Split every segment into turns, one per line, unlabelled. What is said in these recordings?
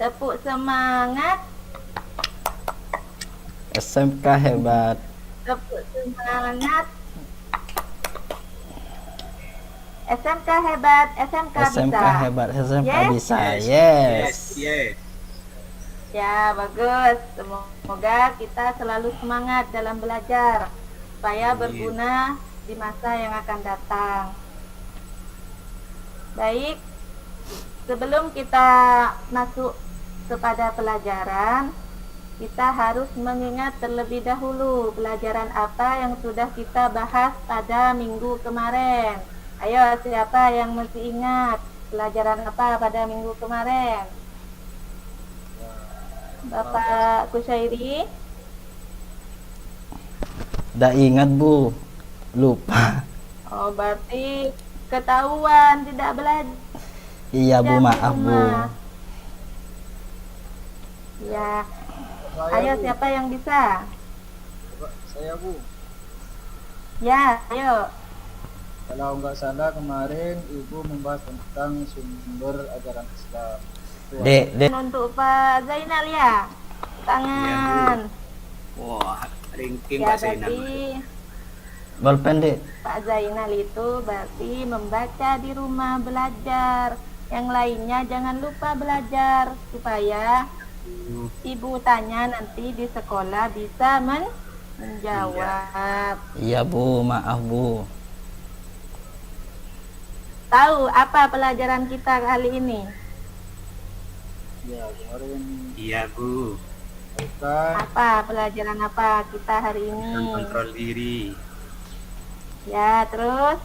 Tepuk semangat.
SMK hebat.
Tepuk semangat. SMK hebat, SMK
SMK
bisa.
hebat, SMK
Yes?
bisa.
Yes.
Yes.
Yes.
Ya, bagus. Semoga kita selalu semangat dalam belajar supaya
Amin.
berguna di masa yang akan datang. Baik, sebelum kita masuk kepada pelajaran, kita harus mengingat terlebih dahulu pelajaran apa yang sudah kita bahas pada minggu kemarin. Ayo, siapa yang masih ingat pelajaran apa pada minggu kemarin? Bapak Kusyairi?
Udah ingat Bu, lupa.
Oh, berarti ketahuan tidak belajar.
Iya Bu,
di
maaf Bu.
rumah. Ya, ayo siapa yang bisa?
Saya Bu,
Ya, ayo.
kalau nggak salah kemarin Ibu membahas tentang sumber ajaran Islam.
Dek,
Untuk Pak Zainal ya. Tangan.
Wah, ranking
Ya,
Pak Zainal.
berarti
bolpen Dek.
Pak Zainal itu berarti membaca di rumah belajar. Yang lainnya jangan lupa belajar supaya ibu tanya nanti di sekolah bisa menjawab.
Iya Bu, maaf Bu.
Tahu apa pelajaran kita kali ini?
Ya, kemarin
Iya Bu,
bukan
Apa pelajaran apa kita hari
tentang
ini?
kontrol diri.
Ya, terus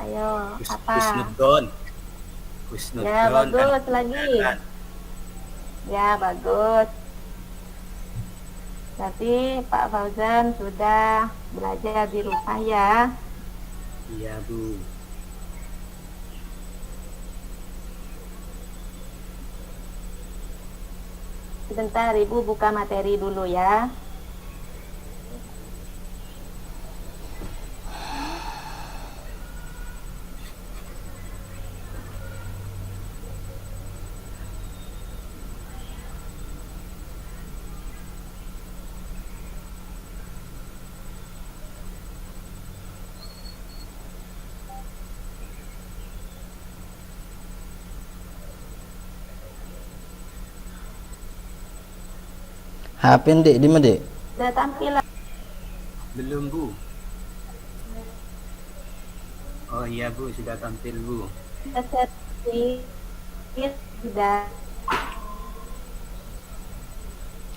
ayo apa?
Kusnudon.
Ya, bagus lagi.
pelajaran.
Ya, bagus. Berarti Pak Fauzan sudah belajar di rumah ya.
Iya Bu.
Sebentar Ibu buka materi dulu ya.
HP Dek, di mana Dek?
Sudah tampil.
Belum Bu. Oh iya Bu, sudah tampil Bu.
Sudah.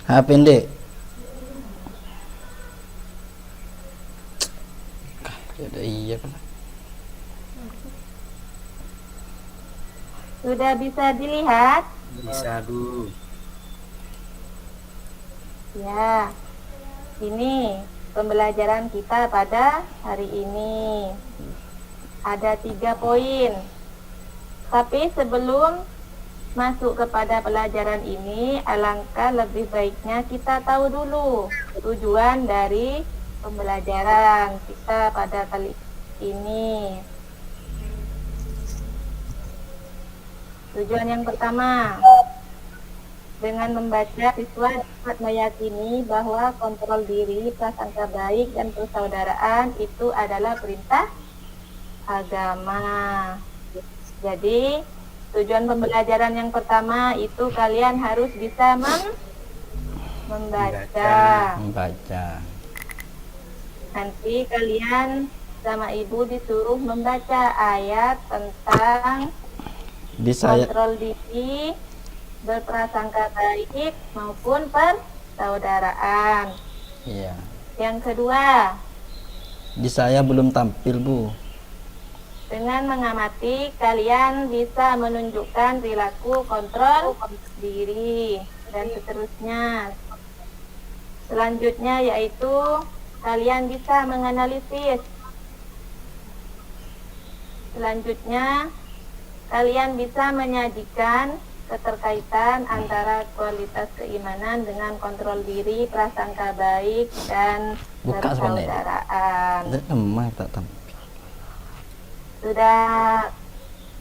HP Dek. Ada iya kan.
Sudah bisa dilihat?
Bisa Bu.
Ya. Ini pembelajaran kita pada hari ini. Ada 3 poin. Tapi sebelum masuk kepada pelajaran ini, alangkah lebih baiknya kita tahu dulu tujuan dari pembelajaran kita pada kali ini. Tujuan yang pertama, dengan membaca siswa dapat meyakini bahwa kontrol diri, prasangka baik, dan persaudaraan itu adalah perintah agama. Jadi tujuan pembelajaran yang pertama itu kalian harus bisa membaca. Nanti kalian sama ibu disuruh membaca ayat tentang kontrol diri, berprasangka baik maupun persaudaraan.
Iya.
Yang kedua,
Di saya belum tampil Bu.
dengan mengamati kalian bisa menunjukkan perilaku kontrol diri dan seterusnya. Selanjutnya yaitu kalian bisa menganalisis. Selanjutnya kalian bisa menyajikan keterkaitan antara kualitas keimanan dengan kontrol diri, prasangka baik, dan
Buka sebenarnya.
persaudaraan.
Emang tak tampil.
Sudah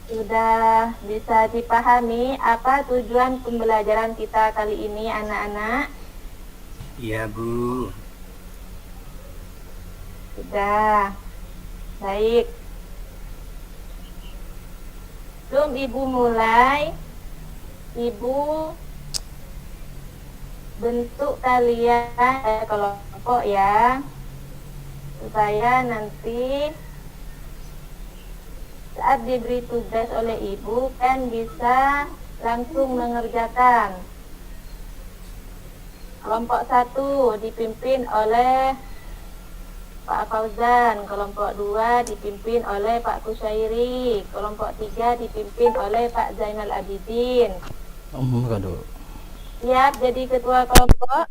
Sudah bisa dipahami apa tujuan pembelajaran kita kali ini, anak-anak?
Iya, Bu.
Sudah. Baik. Sebelum Ibu mulai, Ibu bentuk kalian kelompok ya, supaya nanti saat diberi tugas oleh Ibu kan bisa langsung mengerjakan. Kelompok 1 dipimpin oleh Pak Fauzan, kelompok 2 dipimpin oleh Pak Kusyairi, kelompok 3 dipimpin oleh Pak Zainal Abidin.
Buka dulu.
Siap jadi ketua kelompok?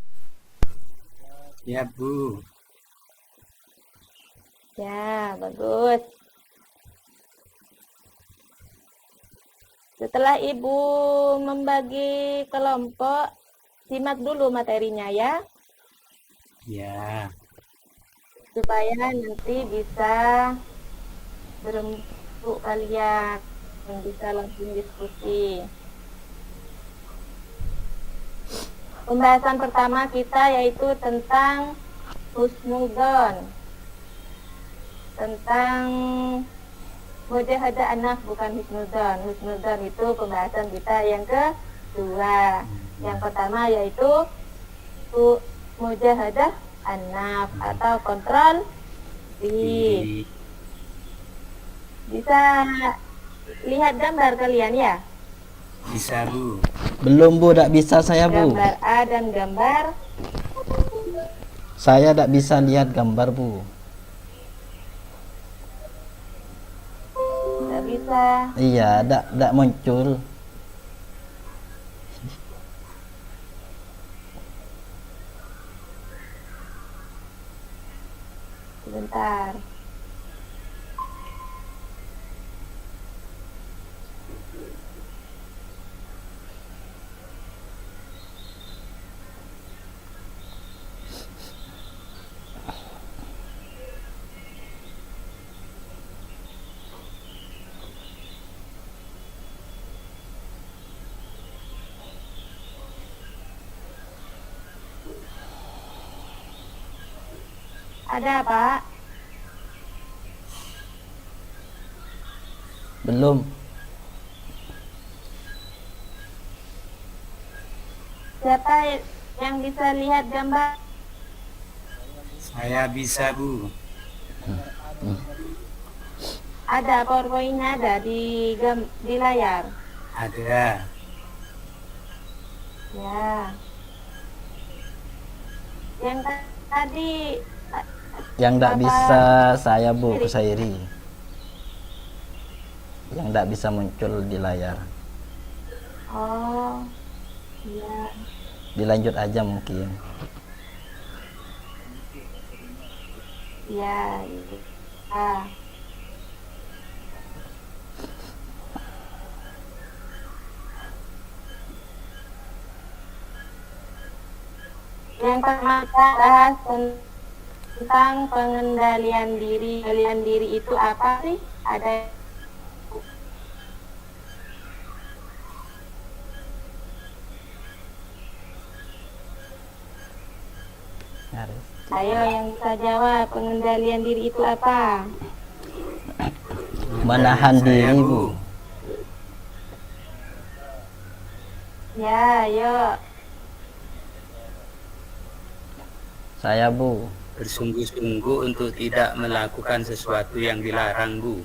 Iya, Bu.
Ya, bagus. Setelah Ibu membagi kelompok, simak dulu materinya ya,
Iya.
supaya nanti bisa berembuk kalian, bisa langsung diskusi. Pembahasan pertama kita yaitu tentang husnudzon, tentang mujahadah anak, bukan husnudzon. Husnudzon itu pembahasan kita yang kedua. Yang pertama yaitu mujahadah anak atau kontrol diri. Bisa lihat gambar kalian ya?
Bisa, Bu.
Belum Bu, tak bisa saya Bu.
Gambar A dan gambar
Saya tak bisa lihat gambar Bu.
tidak bisa.
Iya, tak muncul.
Sebentar. Ada Pak?
Belum.
Siapa yang bisa lihat gambar?
Saya bisa, Bu.
Ada PowerPoint-nya, ada di layar.
Ada.
Ya. Yang tadi
Yang tak
Apa?
bisa saya Bu, Kusairi. Yang tak bisa muncul di layar.
oh iya.
Dilanjut aja mungkin.
Ya, ah. Yang pertama kita bahas tentang pengendalian diri. Pengendalian diri itu apa sih? Ada
Harus.
ayo yang bisa jawab, pengendalian diri itu apa?
Menahan
Saya,
diri
Bu.
Bu.
Ya, ayo.
Saya Bu.
Bersungguh-sungguh untuk tidak melakukan sesuatu yang dilarang, Bu.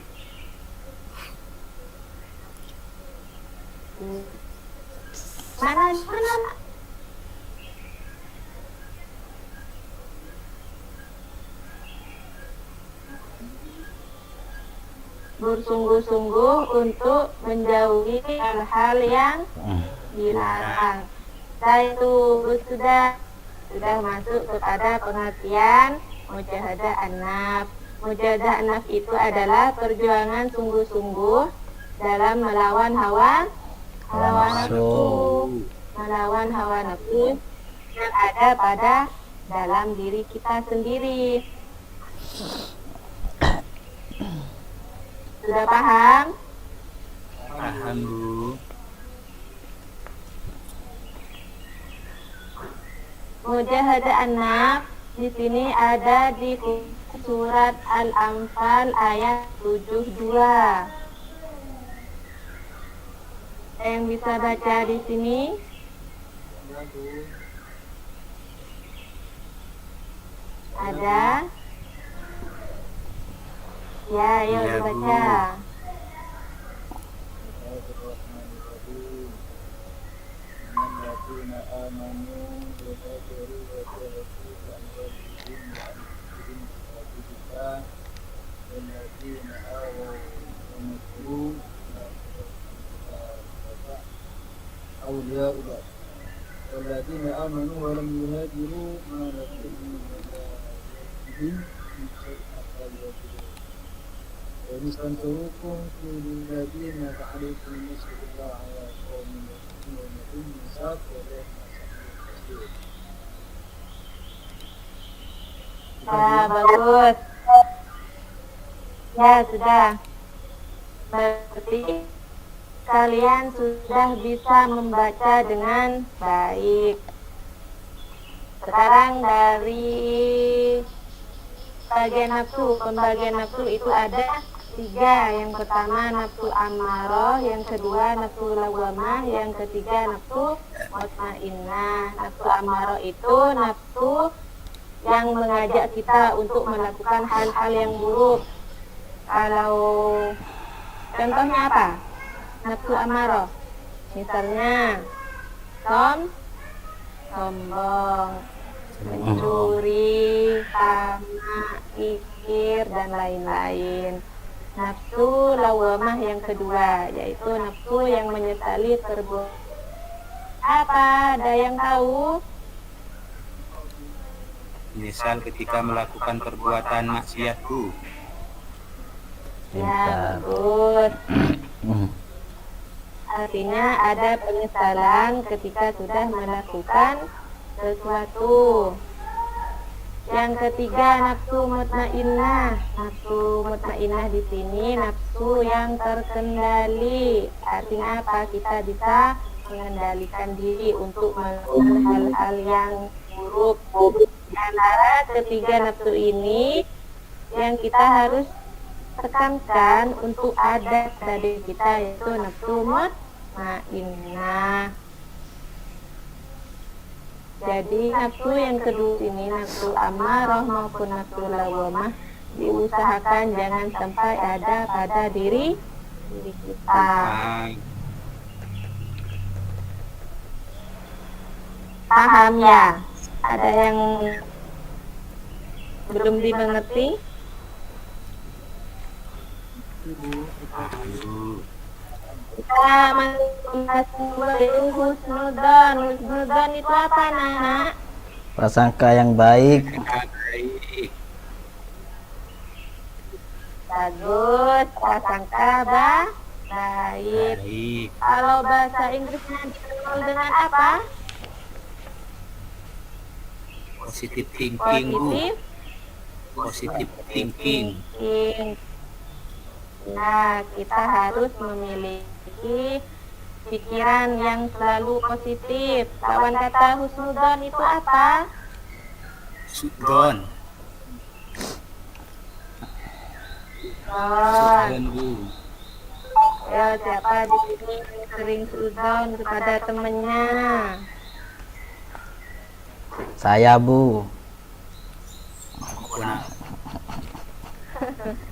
Mana? Bersungguh-sungguh untuk menjauhi hal-hal yang dilarang. Saya itu sudah masuk kepada pengertian mujahadah anak. Mujahadah anak itu adalah perjuangan sungguh-sungguh dalam melawan hawa nafsu, melawan hawa nafsu yang ada pada dalam diri kita sendiri. Sudah paham?
Paham, Bu.
Mujahadah an-nafs di sini ada di surat Al-Anfal ayat 72. Yang bisa baca di sini?
Ya, Bu.
Ada? Ya, ayo
Ya, Bu.
dibaca.
Bismillahirrahmanirrahim. Innalladzina amanu yuhajiru wa jahadu bi amwalihim wa anfusihim fi sabilillah walladzina awaw wa nasru awliya'u ba'd walladzina amanu wa lam yuhajiru ma lakum min wilayatihim min syai'in hatta yuhajiru وإن استنصروكم في الذين فعليكم نصر الله على قوم يؤمنون بالميثاق والله ما سميع بصير.
Ya, bagus. Ya, sudah. Berarti kalian sudah bisa membaca dengan baik. Sekarang dari pembagian nafsu itu ada 3. Yang pertama nafsu ammaroh, yang kedua nafsu lawamah, yang ketiga nafsu mutmainnah. Nafsu ammaroh itu nafsu yang mengajak kita untuk melakukan hal-hal yang buruk. Kalau contohnya apa? Nafsu ammaroh. Misalnya sombong, mencuri, tamak, kikir, dan lain-lain. Nafsu lawamah yang kedua, yaitu nafsu yang menyesali perbuatan. Apa? Ada yang tahu?
Misal ketika melakukan perbuatan maksiat, Bu.
Ya,
Pintar.
bagus. Artinya ada penyesalan ketika sudah melakukan sesuatu. Yang ketiga nafsu mutmainnah. Nafsu mutmainnah di sini nafsu yang terkendali. Artinya apa? Kita bisa mengendalikan diri untuk melakukan hal-hal yang buruk. Di antara ketiga nafsu ini yang kita harus tekankan untuk ada pada diri kita, yaitu nafsu mutmainnah. Jadi nafsu yang kedua ini, nafsu ammarah maupun nafsu lawamah, diusahakan jangan sampai ada pada diri kita.
Paham.
Paham ya? Ada yang belum dimengerti?
Ibu,
Paham, Bu.
Kita membahas husnudzon. Husnudzon itu apa, Nana?
Prasangka yang baik.
Baik.
Bagus, prasangka baik.
Baik.
Kalau bahasa Inggrisnya dikenal dengan apa?
Positive thinking, Bu.
Positif
Positive thinking.
thinking. Nah, kita harus memiliki pikiran yang selalu positif. Lawan kata husnudzon itu apa?
Sudon.
Oh,
Sudon, Bu.
ya siapa di sini yang sering sudzon kepada temannya?
Saya, Bu.
Aku nak.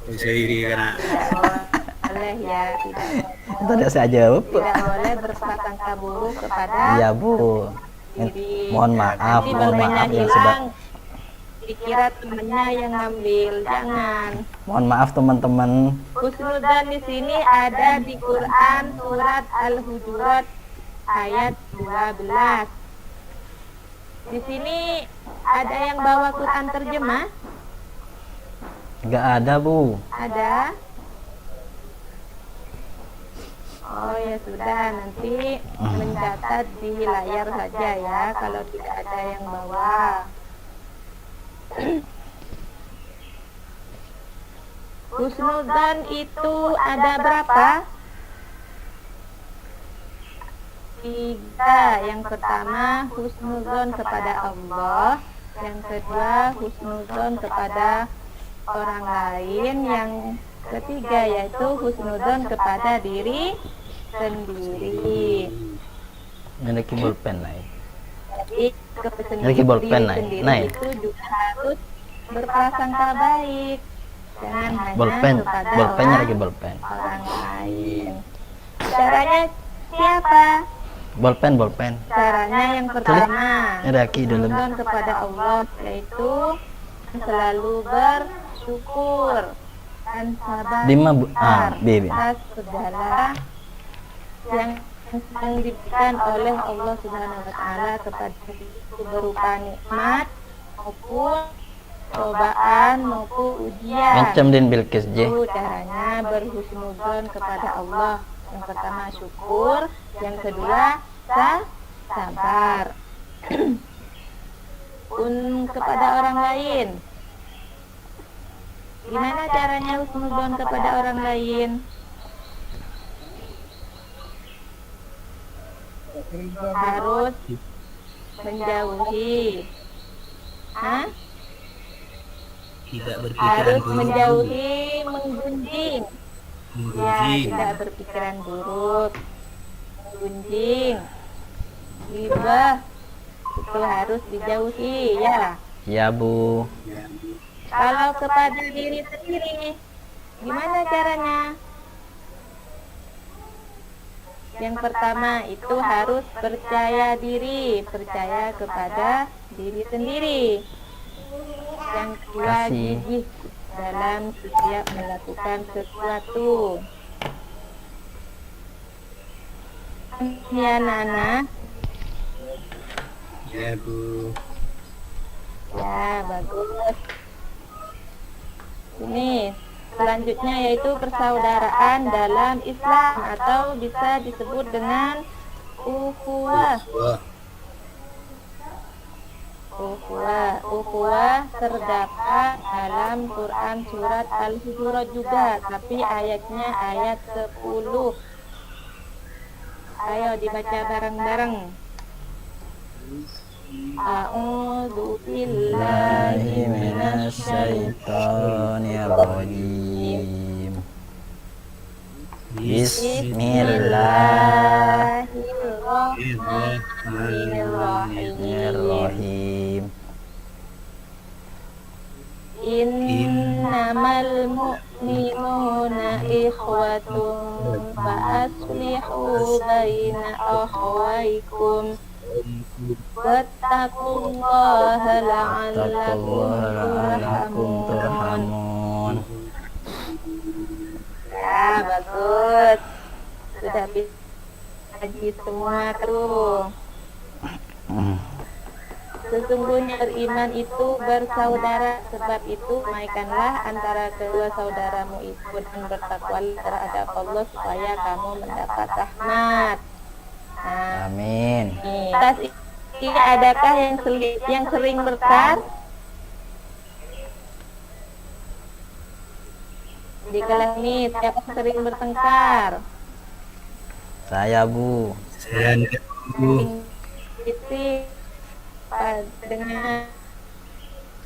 Bisa iri kena.
Tidak boleh ya,
Tidak saya jawab.
tidak boleh berprasangka buruk kepada
Iya, Bu.
diri.
Mohon maaf,
Nanti
mohon
barunya
maaf yang
hilang. Dikira temannya yang ngambil, jangan.
Mohon maaf teman-teman.
Husnudzon di sini ada di Quran surat Al-Hujurat ayat 12. Di sini ada yang bawa Quran terjemah?
Nggak ada, Bu.
Ada? Oh ya sudah, nanti mencatat di layar saja ya kalau tidak ada yang bawa. Husnudzon itu ada berapa? tiga. Yang pertama husnuzon kepada Allah, yang kedua husnuzon kepada orang lain, yang ketiga yaitu husnuzon kepada diri sendiri.
Ini bolpen naik.
Jadi kepesan
Lagi bolpen,
diri
Nay.
sendiri
Nay.
itu juga harus berprasangka baik, jangan hanya
Bolpen,
kepada
bolpennya
orang,
lagi bolpen.
orang lain. Caranya siapa?
Bolpen.
Caranya yang pertama,
Ada aki dalam.
husnuzon kepada Allah, yaitu selalu bersyukur dan sabar
Lima bibi.
atas segala yang diberikan oleh Allah Subhanahu wa taala kepada kita, berupa nikmat maupun cobaan maupun ujian.
Macam din Bilqis je.
Itu caranya berhusnuzon kepada Allah. Yang pertama syukur, yang kedua sabar. Kepada orang lain, gimana caranya husnuzon kepada orang lain? Harus menjauhi,
Tidak berpikiran
harus
buruk.
menjauhi menggunjing. Ya,
Menggunjing.
tidak berpikiran buruk, menggunjing, ghibah, itu harus dijauhi ya.
Ya Bu.
Kalau kepada diri sendiri, gimana caranya? Yang pertama itu harus percaya diri, percaya kepada diri sendiri. Yang kedua,
Kasih.
gigih dalam setiap melakukan sesuatu. Ya Nana,
Ya Bu.
ya bagus. Ini selanjutnya yaitu persaudaraan dalam Islam atau bisa disebut dengan ukhuwah.
Wah,
Ukhuwah terdapat dalam Quran surat Al-Hujurat juga, tapi ayatnya ayat 10. Ayo dibaca bareng-bareng. A'udzu billahi
Minasyaitonir rajim. Bismillahirrahmanirrahim.
Innamal mu'minuna ikhwatun fa aslihu baina akhawaykum wattaqullaha la'allakum turhamun. Ya, bagus. Sudah bisa haji semua tuh. Sesungguhnya beriman itu bersaudara, sebab itu damaikanlah antara kedua saudaramu itu dan bertakwalah terhadap Allah supaya kamu mendapat rahmat. Nah,
Amin.
nih, atas ini adakah yang sering bertengkar? Di kelas ini siapa yang sering bertengkar?
Saya Bu.
saya Bu.
Isi dengan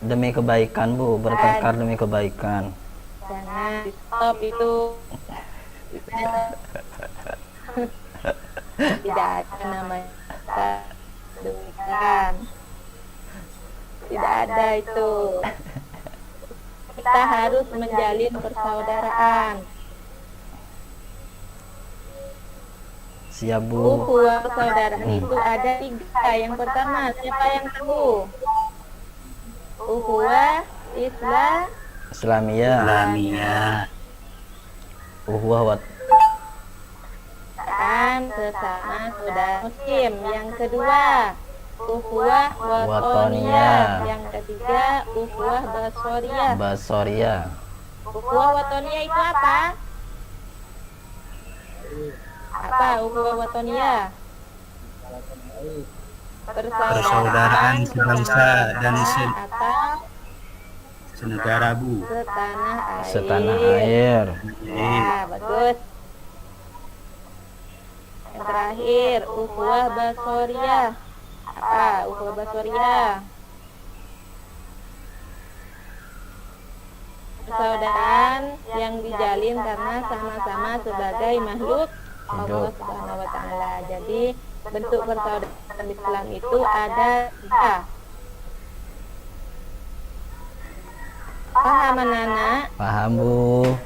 Demi kebaikan Bu, bertengkar demi kebaikan.
jangan di stop itu. Tidak ada namanya demikian, tidak ada itu. Kita harus menjalin persaudaraan.
Siap Bu.
Ukhuwah persaudaraan itu ada 3. Yang pertama, siapa yang tahu? Ukhuwah
Islamiyah.
Lamia.
Uhwah
dan sesama saudara muslim. Yang kedua, ukhuwah watoniyah. Yang ketiga, ukhuwah basoriyah.
Basoria.
Ukhuwah watoniyah itu apa? Apa ukhuwah watoniyah?
Persaudaraan sebangsa dan
atau
senegara Bu.
setanah air.
Setanah air.
Ya, bagus. Yang terakhir terakhir, ukhuwah basoriyah. Apa ukhuwah basoriyah? Persaudaraan yang dijalin karena sama-sama sebagai makhluk Allah Subhanahu wa taala. Jadi bentuk persaudaraan Islam itu ada 3. Paham anak-anak?
Paham Bu.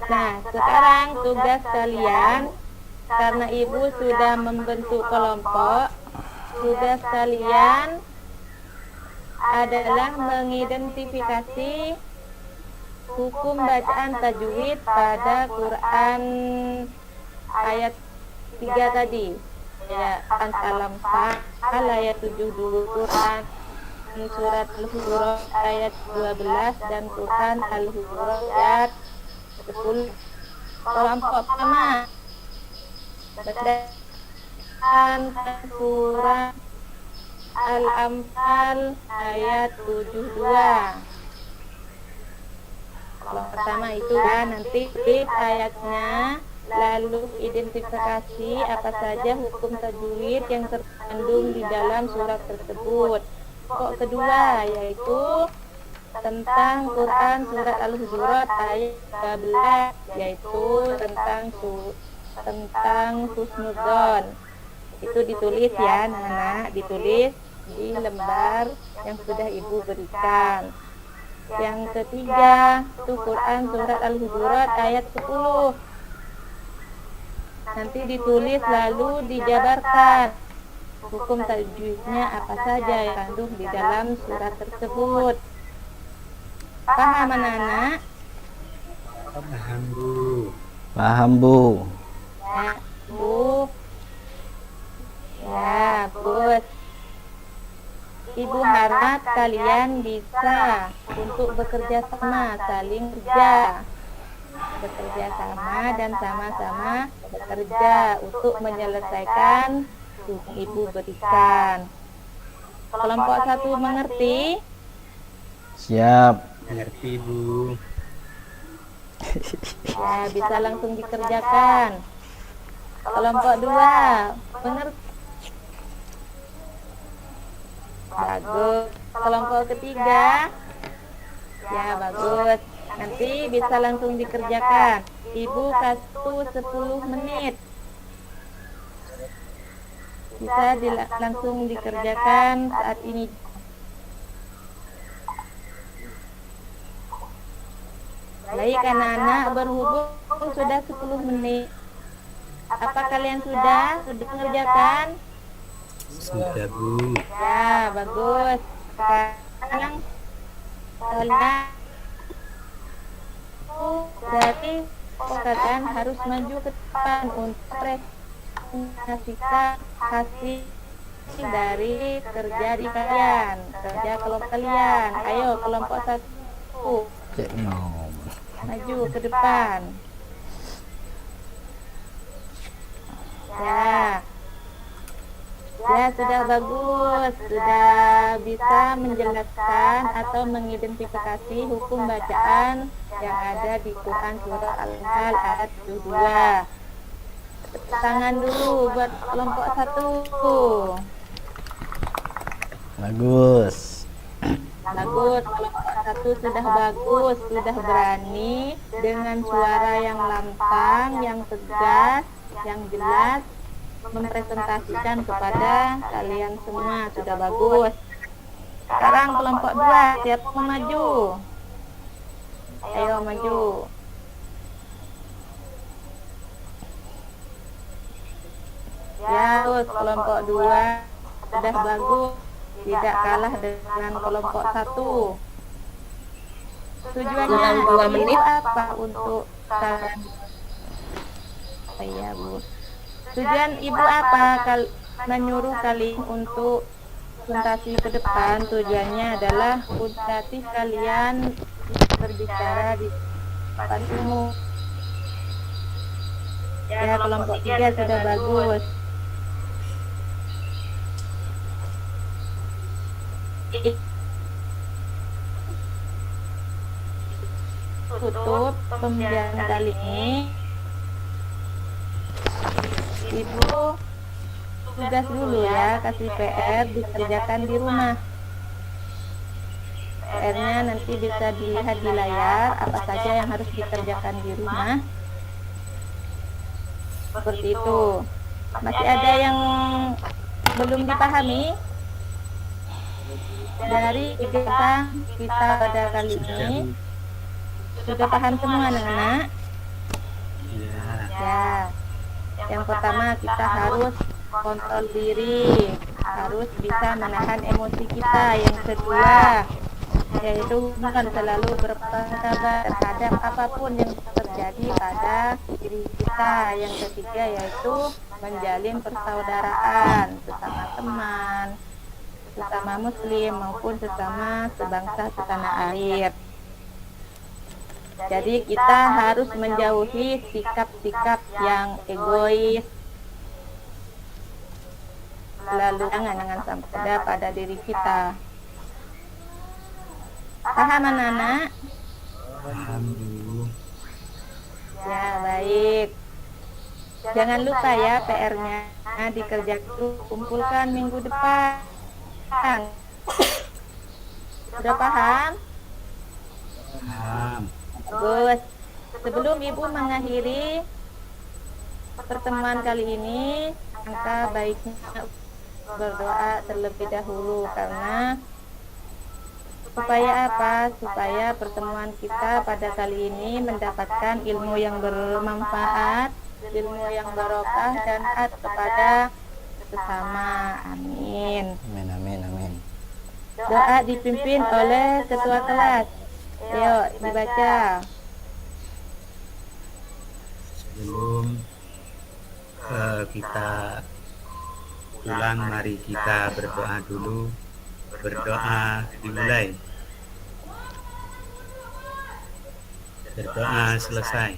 Nah, sekarang tugas kalian, karena ibu sudah membentuk kelompok, tugas kalian adalah mengidentifikasi hukum bacaan tajwid pada Quran ayat 3 tadi. Ya, Al-Anfal ayat 72, Quran surat Al-Hujurat ayat 12 dan Quran Al-Hujurat ayat 10. Kelompok pertama bacaan surat Al-Anfal ayat 72. Kalau pertama itu ya, nanti ayatnya, lalu identifikasi apa saja hukum tajwid yang terkandung di dalam surat tersebut. Pokok kedua yaitu tentang Quran surat Al-Hujurat ayat 13, yaitu tentang husnudzon. Itu ditulis ya anak-anak, ditulis di lembar yang sudah ibu berikan. Yang ketiga itu Quran surat Al-Hujurat ayat 10. Nanti ditulis lalu dijabarkan hukum tajwidnya apa saja yang kandung di dalam surat tersebut. Paham anak-anak?
Paham Bu.
Paham Bu.
Ya, Bu. Ya, bagus. Ibu harap kalian bisa untuk bekerja sama, saling bekerja sama dan sama-sama bekerja untuk menyelesaikan yang ibu berikan. Kelompok 1 mengerti?
Siap.
Mengerti Bu.
Ya, bisa langsung dikerjakan. Kelompok 2 mengerti? Bagus. Kelompok ketiga, ya bagus. Nanti bisa langsung dikerjakan. Ibu kasih 10 menit. Bisa langsung dikerjakan saat ini. Baik anak-anak, berhubung sudah 10 menit. Apa kalian sudah mengerjakan?
Sudah Bu.
Ya, bagus. Sekarang kalian berarti kalian harus maju ke depan untuk presentasikan hasil dari kerja di kalian, kerja kelompok kalian. Ayo kelompok 1
Cek nom.
maju ke depan. Ya, sudah bagus, sudah bisa menjelaskan atau mengidentifikasi hukum bacaan yang ada di Quran surah Al-Anfal ayat 72. Tangan dulu buat kelompok 1.
Bagus.
Bagus, kelompok 1 sudah bagus, sudah berani dengan suara yang lantang, yang tegas, yang jelas mempresentasikan kepada kalian semua. Sudah bagus. Sekarang kelompok 2, siapa mau maju? Ayo maju. Ya, terus kelompok 2 sudah bagus, tidak kalah dengan kelompok 1. Tujuannya ibu apa untuk kalian? Iya Bu. Tujuan ibu apa menyuruh kalian untuk presentasi ke depan? Tujuannya adalah untuk kalian berbicara di depan umum. Ya, kelompok 3 sudah bagus. Tutup pembelajaran kali ini. Ibu tugas dulu ya, kasih PR dikerjakan di rumah. PR-nya nanti bisa dilihat di layar apa saja yang harus dikerjakan di rumah. Seperti itu. Masih ada yang belum dipahami dari kegiatan kita pada kali ini? Sudah paham semua anak-anak?
Ya.
Ya. Yang pertama kita harus kontrol diri, harus bisa menahan emosi kita. Yang kedua, yaitu bukan selalu berprasangka terhadap apapun yang terjadi pada diri kita. Yang ketiga yaitu menjalin persaudaraan sesama teman, sesama muslim maupun sesama sebangsa setanah air. Jadi kita harus menjauhi sikap-sikap yang egois, lalu jangan sampai pada diri kita. Paham anak-anak?
Paham, Bu.
Ya, baik. Jangan lupa ya PR-nya dikerjakan, kumpulkan minggu depan. Sudah paham?
Paham.
Bagus. Sebelum Ibu mengakhiri pertemuan kali ini, angka baiknya berdoa terlebih dahulu karena supaya apa? Supaya pertemuan kita pada kali ini mendapatkan ilmu yang bermanfaat, ilmu yang barokah dan taat kepada sesama. Amin.
Amin, amin, amin.
Doa dipimpin oleh ketua kelas. Ayo dibaca.
Sebelum kita pulang, mari kita berdoa dulu. Berdoa dimulai. Berdoa selesai.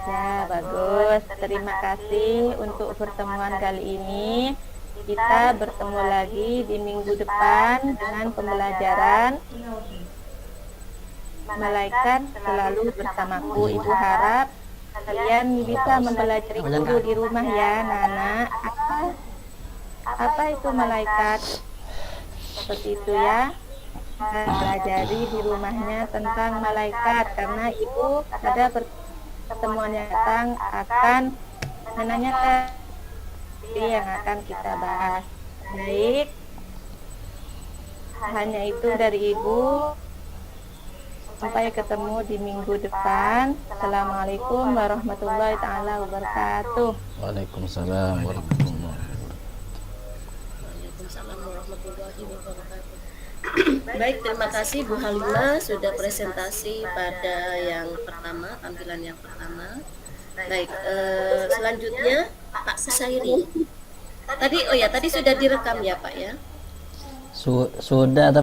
Ya, bagus. Terima kasih untuk pertemuan kali ini. Kita bertemu lagi di minggu depan dengan pembelajaran malaikat selalu bersamaku. Ibu harap kalian bisa mempelajari dulu di rumah ya, anak-anak. Apa itu malaikat? Seperti itu ya. Pelajari di rumahnya tentang malaikat karena ibu pada pertemuan yang datang akan menanyakan yang akan kita bahas. Baik. Hanya itu dari ibu. Sampai ketemu di minggu depan. Assalamualaikum warahmatullahi taala wabarakatuh.
Waalaikumsalam warahmatullahi wabarakatuh.
Waalaikumsalam warahmatullahi wabarakatuh. Baik, terima kasih Bu Halimah sudah presentasi pada yang pertama, tampilan yang pertama. Baik, selanjutnya Pak Susairi. Tadi sudah direkam ya Pak ya?
Sudah.